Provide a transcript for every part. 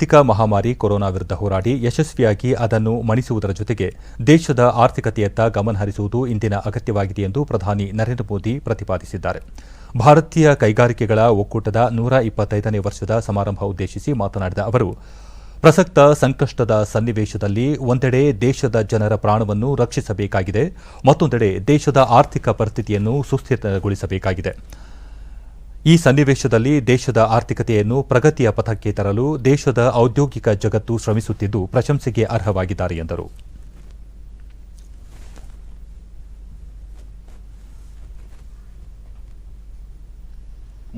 ಜಾಗತಿಕ ಮಹಾಮಾರಿ ಕೊರೋನಾ ವಿರುದ್ಧ ಹೋರಾಡಿ ಯಶಸ್ವಿಯಾಗಿ ಅದನ್ನು ಮಣಿಸುವುದರ ಜೊತೆಗೆ ದೇಶದ ಆರ್ಥಿಕತೆಯತ್ತ ಗಮನ ಹರಿಸುವುದು ಇಂದಿನ ಅಗತ್ಯವಾಗಿದೆ ಎಂದು ಪ್ರಧಾನಿ ನರೇಂದ್ರ ಮೋದಿ ಪ್ರತಿಪಾದಿಸಿದ್ದಾರೆ. ಭಾರತೀಯ ಕೈಗಾರಿಕೆಗಳ ಒಕ್ಕೂಟದ 125ನೇ ವರ್ಷದ ಸಮಾರಂಭ ಉದ್ದೇಶಿಸಿ ಮಾತನಾಡಿದ ಅವರು, ಪ್ರಸಕ್ತ ಸಂಕಷ್ಟದ ಸನ್ನಿವೇಶದಲ್ಲಿ ಒಂದೆಡೆ ದೇಶದ ಜನರ ಪ್ರಾಣವನ್ನು ರಕ್ಷಿಸಬೇಕಾಗಿದೆ, ಮತ್ತೊಂದೆಡೆ ದೇಶದ ಆರ್ಥಿಕ ಪರಿಸ್ಥಿತಿಯನ್ನು ಸುಸ್ಥಿರಗೊಳಿಸಬೇಕಾಗಿದೆ. ಈ ಸನ್ನಿವೇಶದಲ್ಲಿ ದೇಶದ ಆರ್ಥಿಕತೆಯನ್ನು ಪ್ರಗತಿಯ ಪಥಕ್ಕೆ ತರಲು ದೇಶದ ಔದ್ಯೋಗಿಕ ಜಗತ್ತು ಶ್ರಮಿಸುತ್ತಿದ್ದು ಪ್ರಶಂಸೆಗೆ ಅರ್ಹವಾಗಿದ್ದಾರೆ ಎಂದರು.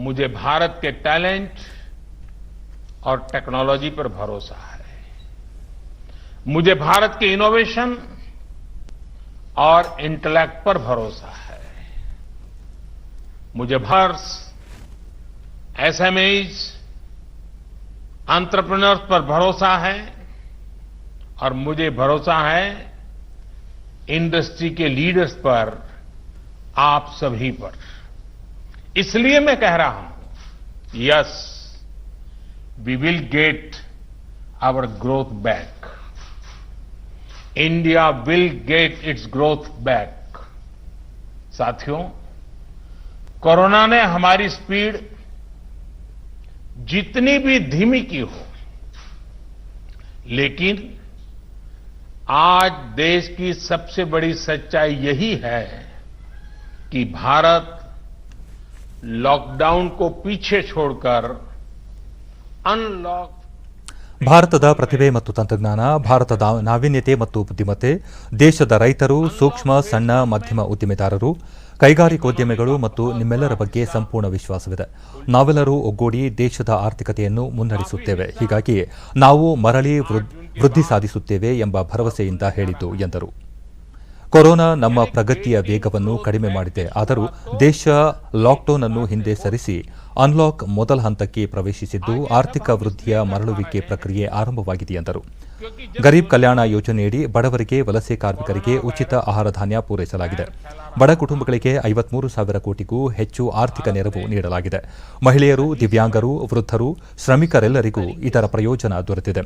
मुझे भारत के टैलेंट और टेक्नोलॉजी पर भरोसा है. मुझे भारत के इनोवेशन और इंटेलेक्ट पर भरोसा है. मुझे भारत एसएमईज, एंटरप्रेन्योर्स पर भरोसा है और मुझे भरोसा है इंडस्ट्री के लीडर्स पर, आप सभी पर. इसलिए मैं कह रहा हूं, yes, we will get our growth back. India will get its growth back. साथियों, कोरोना ने हमारी स्पीड जितनी भी धीमी की हो, लेकिन आज देश की सबसे बड़ी सच्चाई यही है कि भारत लॉकडाउन को पीछे छोड़कर अनलॉक ಭಾರತದ ಪ್ರತಿಭೆ ಮತ್ತು ತಂತ್ರಜ್ಞಾನ, ಭಾರತದ ನಾವೀನ್ಯತೆ ಮತ್ತು ಬುದ್ಧಿಮತ್ತೆ, ದೇಶದ ರೈತರು, ಸೂಕ್ಷ್ಮ ಸಣ್ಣ ಮಧ್ಯಮ ಉದ್ದಿಮೆದಾರರು, ಕೈಗಾರಿಕೋದ್ಯಮಿಗಳು ಮತ್ತು ನಿಮ್ಮೆಲ್ಲರ ಬಗ್ಗೆ ಸಂಪೂರ್ಣ ವಿಶ್ವಾಸವಿದೆ. ನಾವೆಲ್ಲರೂ ಒಗ್ಗೂಡಿ ದೇಶದ ಆರ್ಥಿಕತೆಯನ್ನು ಮುನ್ನಡೆಸುತ್ತೇವೆ. ಹೀಗಾಗಿ ನಾವು ಮರಳಿ ವೃದ್ಧಿ ಸಾಧಿಸುತ್ತೇವೆ ಎಂಬ ಭರವಸೆಯಿಂದ ಹೇಳಿತು ಎಂದರು. ಕೊರೋನಾ ನಮ್ಮ ಪ್ರಗತಿಯ ವೇಗವನ್ನು ಕಡಿಮೆ ಮಾಡಿದೆ, ಆದರೂ ದೇಶ ಲಾಕ್ಡೌನ್ ಅನ್ನು ಹಿಂದೆ ಸರಿಸಿ ಅನ್ಲಾಕ್ ಮೊದಲ ಹಂತಕ್ಕೆ ಪ್ರವೇಶಿಸಿದ್ದು ಆರ್ಥಿಕ ವೃದ್ಧಿಯ ಮರಳುವಿಕೆ ಪ್ರಕ್ರಿಯೆ ಆರಂಭವಾಗಿದೆ ಎಂದರು. ಗರೀಬ್ ಕಲ್ಯಾಣ ಯೋಜನೆಯಡಿ ಬಡವರಿಗೆ, ವಲಸೆ ಕಾರ್ಮಿಕರಿಗೆ ಉಚಿತ ಆಹಾರ ಧಾನ್ಯ ಪೂರೈಸಲಾಗಿದೆ. ಬಡ ಕುಟುಂಬಗಳಿಗೆ 53,000 ಕೋಟಿಗೂ ಹೆಚ್ಚು ಆರ್ಥಿಕ ನೆರವು ನೀಡಲಾಗಿದೆ. ಮಹಿಳೆಯರು, ದಿವ್ಯಾಂಗರು, ವೃದ್ಧರು, ಶ್ರಮಿಕರೆಲ್ಲರಿಗೂ ಇದರ ಪ್ರಯೋಜನ ದೊರೆತಿದೆ.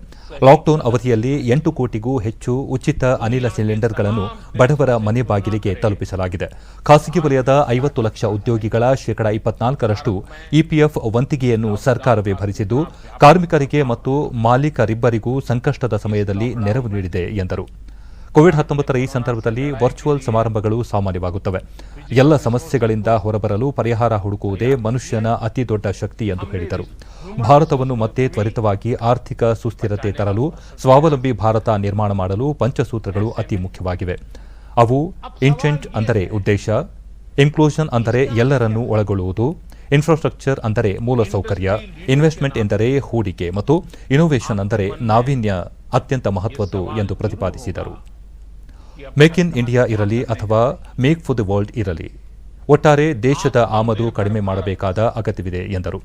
ಲಾಕ್ಡೌನ್ ಅವಧಿಯಲ್ಲಿ 8 ಕೋಟಿಗೂ ಹೆಚ್ಚು ಉಚಿತ ಅನಿಲ ಸಿಲಿಂಡರ್ಗಳನ್ನು ಬಡವರ ಮನೆ ಬಾಗಿಲಿಗೆ ತಲುಪಿಸಲಾಗಿದೆ. ಖಾಸಗಿ ವಲಯದ 50 ಲಕ್ಷ ಉದ್ಯೋಗಿಗಳ 24% ಇಪಿಎಫ್ ವಂತಿಗೆಯನ್ನು ಸರ್ಕಾರವೇ ಭರಿಸಿದ್ದು ಕಾರ್ಮಿಕರಿಗೆ ಮತ್ತು ಮಾಲೀಕರಿಬ್ಬರಿಗೂ ಸಂಕಷ್ಟದ ಸಮಯದಲ್ಲಿ ನೆರವು ನೀಡಿದೆ ಎಂದರು. ಕೋವಿಡ್-19 ಈ ಸಂದರ್ಭದಲ್ಲಿ ವರ್ಚುವಲ್ ಸಮಾರಂಭಗಳು ಸಾಮಾನ್ಯವಾಗುತ್ತವೆ. ಎಲ್ಲ ಸಮಸ್ಯೆಗಳಿಂದ ಹೊರಬರಲು ಪರಿಹಾರ ಹುಡುಕುವುದೇ ಮನುಷ್ಯನ ಅತಿದೊಡ್ಡ ಶಕ್ತಿ ಎಂದು ಹೇಳಿದರು. ಭಾರತವನ್ನು ಮತ್ತೆ ತ್ವರಿತವಾಗಿ ಆರ್ಥಿಕ ಸುಸ್ಥಿರತೆ ತರಲು, ಸ್ವಾವಲಂಬಿ ಭಾರತ ನಿರ್ಮಾಣ ಮಾಡಲು ಪಂಚಸೂತ್ರಗಳು ಅತಿ ಮುಖ್ಯವಾಗಿವೆ. ಅವು ಇಂಟೆಂಟ್ ಅಂದರೆ ಉದ್ದೇಶ, ಇನ್ಕ್ಲೂಷನ್ ಅಂದರೆ ಎಲ್ಲರನ್ನೂ ಒಳಗೊಳ್ಳುವುದು, ಇನ್ಫ್ರಾಸ್ಟ್ರಕ್ಚರ್ ಅಂದರೆ ಮೂಲಸೌಕರ್ಯ, ಇನ್ವೆಸ್ಟ್ಮೆಂಟ್ ಎಂದರೆ ಹೂಡಿಕೆ ಮತ್ತು ಇನೋವೇಷನ್ ಅಂದರೆ ನಾವೀನ್ಯ ಅತ್ಯಂತ ಮಹತ್ವದ್ದು ಎಂದು ಪ್ರತಿಪಾದಿಸಿದರು. ಮೇಕ್ ಇನ್ ಇಂಡಿಯಾ ಇರಲಿ ಅಥವಾ ಮೇಕ್ ಫಾರ್ ದಿ ವರ್ಲ್ಡ್ ಇರಲಿ, ಒಟ್ಟಾರೆ ದೇಶದ ಆಮದು ಕಡಿಮೆ ಮಾಡಬೇಕಾದ ಅಗತ್ಯವಿದೆ ಎಂದರು.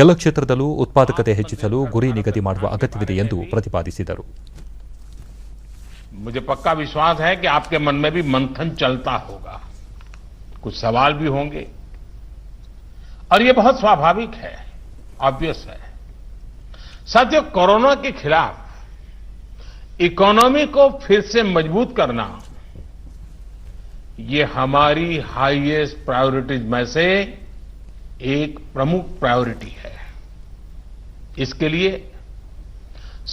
ಎಲ್ಲ ಕ್ಷೇತ್ರದಲ್ಲೂ ಉತ್ಪಾದಕತೆ ಹೆಚ್ಚಿಸಲು ಗುರಿ ನಿಗದಿ ಮಾಡುವ ಅಗತ್ಯವಿದೆ ಎಂದು ಪ್ರತಿಪಾದಿಸಿದರು. मुझे पक्का विश्वास है कि आपके मन में भी मंथन चलता होगा, कुछ सवाल भी होंगे और ये बहुत स्वाभाविक है, ऑब्वियस है. साथियों, कोरोना के खिलाफ इकोनॉमी को फिर से मजबूत करना, ये हमारी हाईएस्ट प्रायोरिटीज में से एक प्रमुख प्रायोरिटी है. इसके लिए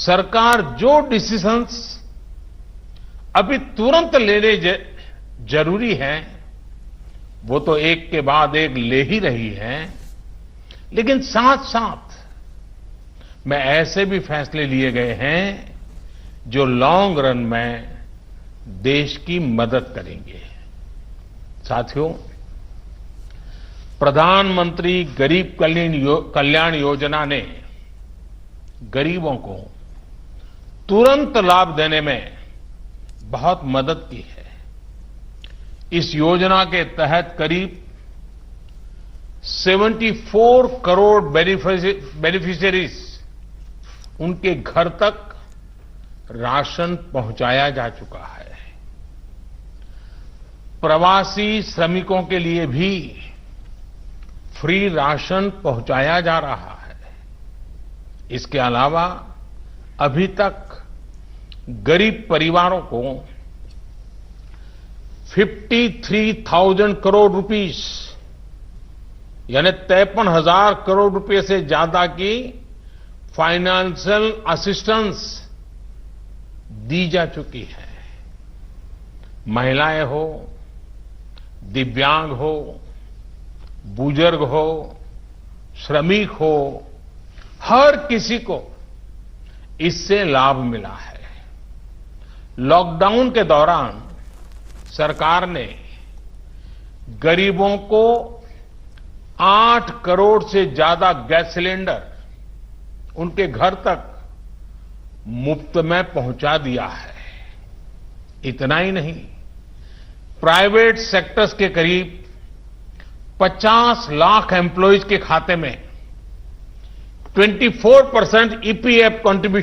सरकार जो डिसीजंस अभी तुरंत लेने जरूरी है, वो तो एक के बाद एक ले ही रही है, लेकिन साथ साथ में ऐसे भी फैसले लिए गए हैं जो लॉन्ग रन में देश की मदद करेंगे. साथियों, प्रधानमंत्री गरीब कल्याण योजना ने गरीबों को तुरंत लाभ देने में बहुत मदद की है. इस योजना के तहत करीब 74 करोड़ बेनिफिशियरीज, उनके घर तक राशन पहुंचाया जा चुका है. प्रवासी श्रमिकों के लिए भी फ्री राशन पहुंचाया जा रहा है. इसके अलावा अभी तक गरीब परिवारों को 53,000 करोड़ रुपीस यानी 53,000 करोड़ रुपए से ज्यादा की फाइनेंशियल असिस्टेंस दी जा चुकी है। महिलाएं हो, दिव्यांग हो, बुजुर्ग हो, श्रमिक हो, हर किसी को इससे लाभ मिला है। लॉकडाउन के दौरान सरकार ने गरीबों को 8 करोड़ से ज्यादा गैस सिलेंडर उनके घर तक मुफ्त में पहुंचा दिया है। इतना ही नहीं, प्राइवेट सेक्टर्स के करीब 50 लाख एम्प्लॉइज के खाते में 24% ईपीएफ कंट्रीब्यूशन